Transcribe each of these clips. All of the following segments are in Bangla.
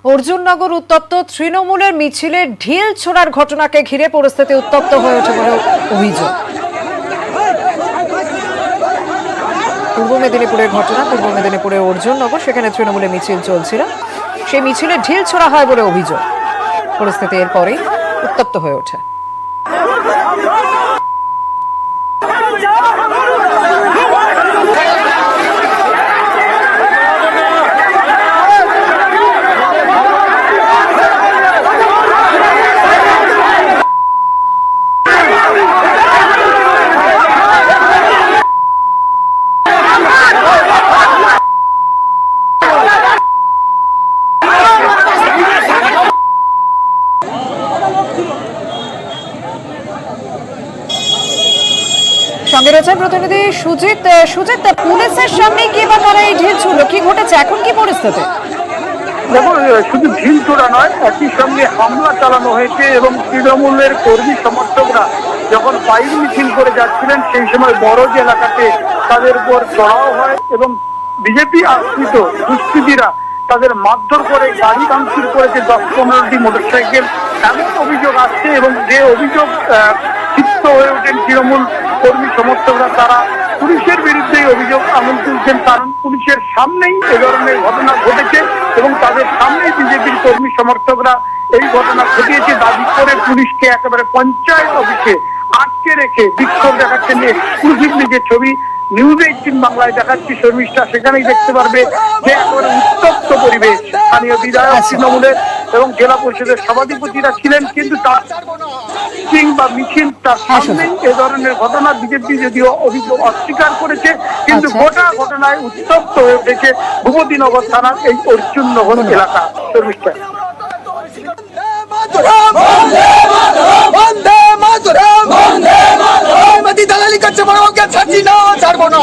অর্জুননগর উত্তপ্ত, তৃণমূলের মিছিলে ঢিল ছোড়ার ঘটনাকে ঘিরে পরিস্থিতি উত্তপ্ত হয়ে ওঠে বলে অভিযোগ। পূর্ব মেদিনীপুরের ঘটনা, পূর্ব মেদিনীপুরের অর্জুননগর, সেখানে তৃণমূলের মিছিল চলছিল, সেই মিছিলে ঢিল ছোড়া হয় বলে অভিযোগ। পরিস্থিতি এরপরেই উত্তপ্ত হয়ে ওঠে। সঙ্গে রয়েছেন প্রতিনিধি সুজিত। সুজিত, পুলিশের সামনে কি বা তারা এই ঢিল ছুড়লো, কি ঘটেছে, এখন কি পরিস্থিতি? দেখো, শুধু ঢিল ছোড়া নয়, একই সঙ্গে হামলা চালানো হয়েছে এবং তৃণমূলের কর্মী সমর্থকরা যখন বাইক মিছিল করে যাচ্ছিলেন সেই সময় বড়জ এলাকাতে তাদের উপর চড়াও হয় এবং বিজেপি আশ্রিত দুষ্কৃতীরা তাদের মারধর করে গাড়ি ভাঙচুর করেছে 10-15টি মোটরসাইকেল, এমন অভিযোগ আসছে। এবং যে অভিযোগ ক্ষিপ্ত হয়ে ওঠেন তৃণমূল কর্মী সমর্থকরা, তারা পুলিশের বিরুদ্ধে অভিযোগ আঙুল তুলছেন, কারণ পুলিশের সামনেই এ ধরনের ঘটনা ঘটেছে এবং তাদের সামনেই বিজেপির কর্মী সমর্থকরা এই ঘটনা ঘটিয়েছে দাবি করে পুলিশকে একেবারে পঞ্চায়েত অফিসে আটকে রেখে বিক্ষোভ দেখাচ্ছেন। এক্সক্লুসিভলি যে ছবি নিউজ 18 বাংলায় দেখাচ্ছি শর্মিষ্ঠা, সেখানেই দেখতে পারবে যে একেবারে উত্তপ্ত পরিবেশ। স্থানীয় বিধায়ক তৃণমূলের এবং জেলা পরিষদের সভাধিপতিরা ছিলেন, কিন্তু তার বা মিছিল তার সামনেই এ ধরনের ঘটনা। বিজেপি যদিও অভিযোগ অস্বীকার করেছে, কিন্তু গোটা ঘটনায় উত্তপ্ত হয়ে উঠেছে ভূপতিনগর থানার এই অর্জুননগর এলাকা। শর্মিষ্ঠা। দালালি করছে বড় ওকে ছাড়ছি না, ছাড়বো না।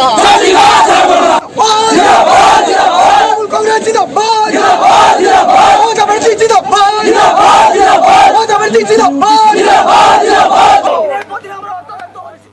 কংগ্রেস জিন্দাবাদ, জিন্দাবাদ, জিন্দাবাদ, জিন্দাবাদ, জিন্দাবাদ, জিন্দাবাদ, জিন্দাবাদ।